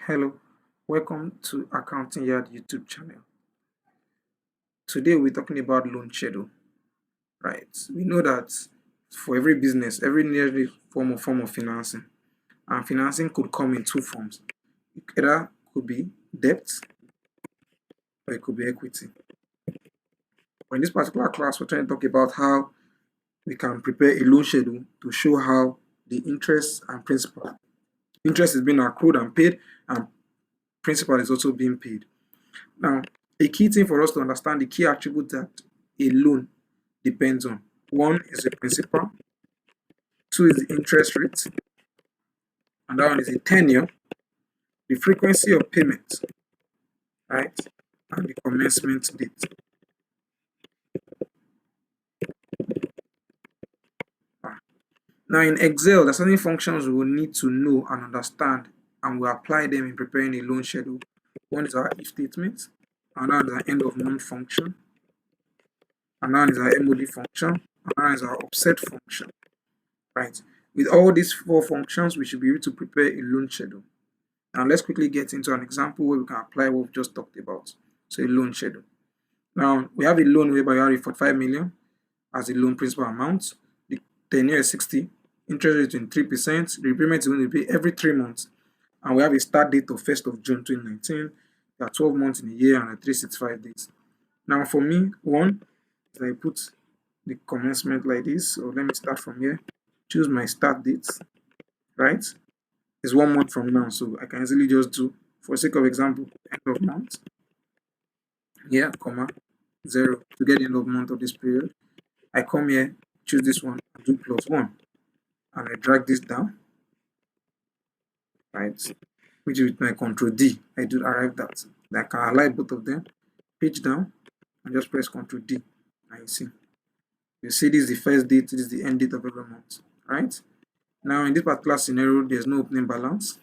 Hello, welcome to Accounting Yard YouTube channel. Today we're talking about loan schedule, right? We know that for every business, every nearly form of financing, and financing could come in two forms. It either could be debt or it could be equity. But in this particular class, we're trying to talk about how we can prepare a loan schedule to show how the interest and principal. Interest is being accrued and paid, and principal is also being paid. Now, a key thing for us to understand the key attribute that a loan depends on. One is the principal, two is the interest rate, and that one is the tenure, the frequency of payment, right, and the commencement date. Now, in Excel, there are certain functions we will need to know and understand, and we apply them in preparing a loan schedule. One is our if statement, another is our end of month function, another is our MOD function, another is our offset function. Right. With all these four functions, we should be able to prepare a loan schedule. Now let's quickly get into an example where we can apply what we've just talked about. So a loan schedule. Now we have a loan whereby you have 45 million as the loan principal amount. The tenure is 60, interest rate 23%, the repayment is going to be every 3 months. And we have a start date of 1st of June 2019. There are 12 months in a year and 365 days. Now for me, one is I put the commencement like this. So let me start from here. Choose my start date, right? It's 1 month from now, so I can easily just do, for sake of example, end of month. Yeah, comma 0 to get the end of month of this period. I come here, choose this one, and do +1, and I drag this down, right? Which is with my Ctrl D. I do arrive that. Then I can align both of them, pitch down, and just press Ctrl D, and you see this is the first date, this is the end date of every month, right? Now, in this particular scenario, there's no opening balance.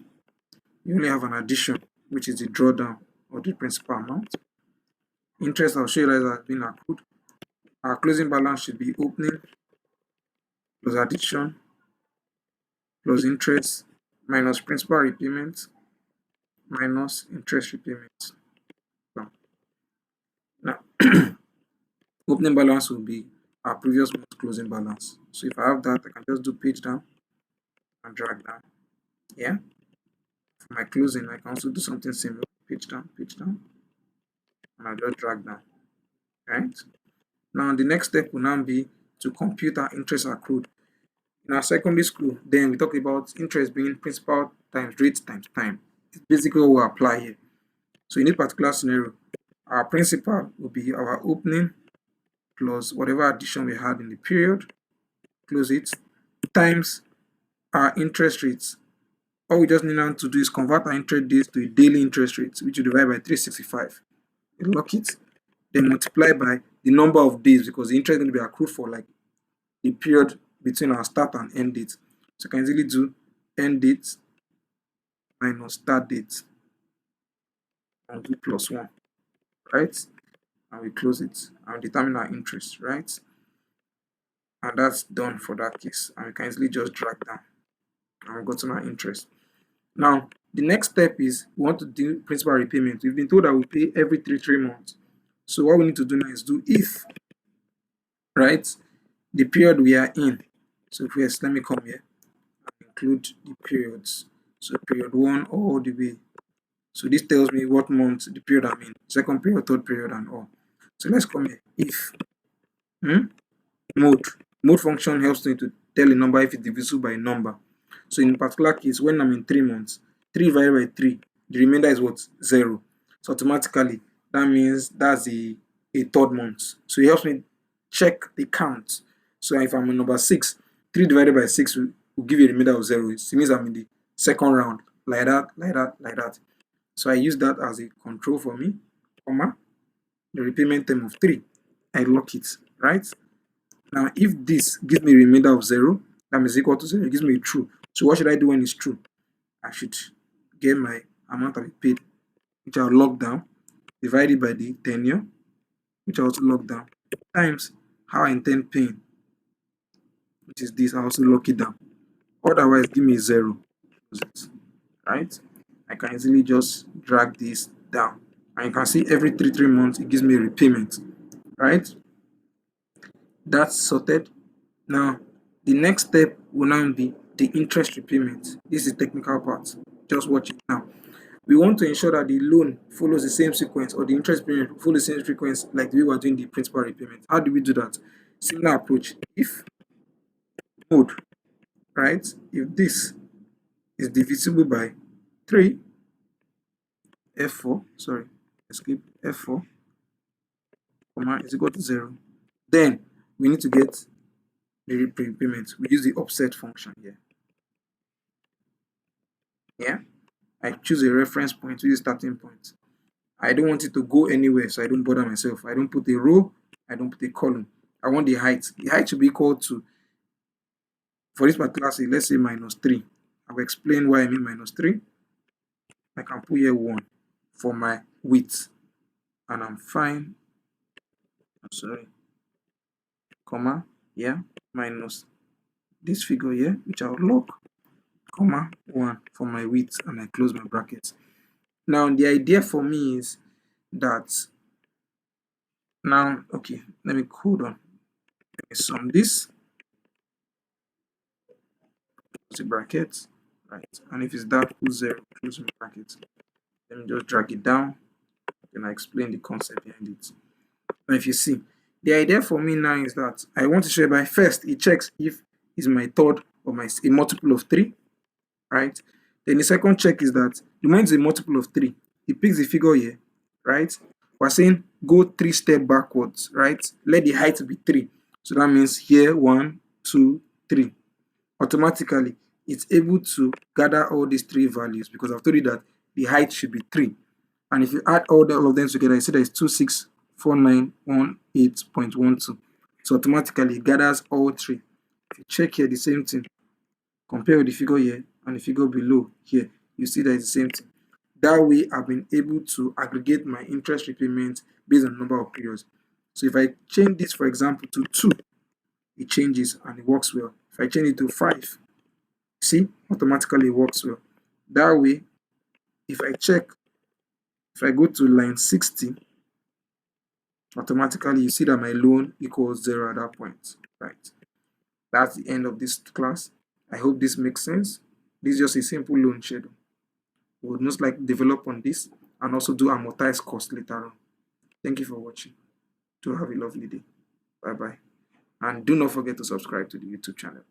You only have an addition, which is the drawdown of the principal amount. Interest, I'll show you that has been accrued. Our closing balance should be opening plus addition plus interest minus principal repayment minus interest repayment. Now, opening balance will be our previous month's closing balance. So if I have that, I can just do page down and drag down. Yeah. For my closing, I can also do something similar. Page down, and I'll just drag down. Right? Now the next step will now be to compute our interest accrued. In our secondary school, then we talk about interest being principal times rate times time. It's basically what we apply here. So in this particular scenario, our principal will be our opening plus whatever addition we had in the period, close it, times our interest rates. All we just need now to do is convert our interest days to a daily interest rate, which will divide by 365. You lock it, then multiply by the number of days, because the interest is going to be accrued for like the period between our start and end date. So you can easily do end date minus start date and do +1, right? And we close it and determine our interest, right? And that's done for that case. And we can easily just drag down and we've gotten our interest. Now, the next step is we want to do principal repayment. We've been told that we pay every 3 months. So what we need to do now is do if, right, the period we are in. So first, let me come here and include the periods. So period 1 all the way. So this tells me what month the period I'm in, second period, third period, and all. So let's come here. If mode function helps me to tell a number if it's divisible by a number. So in particular case, when I'm in 3 months, 3 divided by 3, the remainder is what? 0. So automatically that means that's a third month. So it helps me check the count. So if I'm in number 6, 3 divided by 6 will give you a remainder of 0. It means I'm in the second round, like that. So I use that as a control for me, comma, the repayment term of 3. I lock it, right? Now, if this gives me a remainder of 0, that means equal to 0, it gives me a true. So what should I do when it's true? I should get my amount I paid, which I'll lock down, divided by the tenure, which I also lock down, times how I intend paying, which is this. I also lock it down. Otherwise, give me 0, right? I can easily just drag this down. And you can see every 3 months it gives me a repayment, right? That's sorted. Now, the next step will now be the interest repayment. This is the technical part. Just watch it now. We want to ensure that the loan follows the same sequence, or the interest payment follows the same sequence like the way we're doing the principal repayment. How do we do that? Similar approach. If mode, right? If this is divisible by 3, F4, sorry, escape F4, comma is equal to 0, then we need to get the repayment. We use the offset function here. Yeah, I choose a reference point, use a starting point. I don't want it to go anywhere, so I don't bother myself. I don't put a row, I don't put a column. I want the height. The height should be equal to, for this particular case, let's say -3. I will explain why I mean -3. I can put here 1 for my width, and I'm fine. I'm sorry, comma, yeah, minus this figure here, which I'll lock, comma, 1 for my width, and I close my brackets. Now, the idea for me is that now, okay, let me hold on. Let me sum this, close the bracket, right? And if it's that, put 0, close my bracket. Let me just drag it down, then I explain the concept behind it. Now, if you see, the idea for me now is that I want to show you by first, it checks if it's my third or a multiple of 3, right? Then the second check is that the moment it's a multiple of 3, it picks the figure here, right? We're saying go 3 steps backwards, right? Let the height be 3. So that means here 1, 2, 3. Automatically, it's able to gather all these 3 values because I've told you that the height should be 3. And if you add all of them together, you see that it's 264918.12. So automatically it gathers all 3. If you check here, the same thing. Compare with the figure here and the figure below here, you see that it's the same thing. That way, I've been able to aggregate my interest repayment based on the number of periods. So if I change this, for example, to 2, it changes and it works well. If I change it to 5, see, automatically it works well. That way, if I check, if I go to line 60, automatically you see that my loan equals 0 at that point, right? That's the end of this class. I hope this makes sense. This is just a simple loan schedule. We would most likely develop on this and also do amortized cost later on. Thank you for watching. Do have a lovely day. Bye bye. And do not forget to subscribe to the YouTube channel.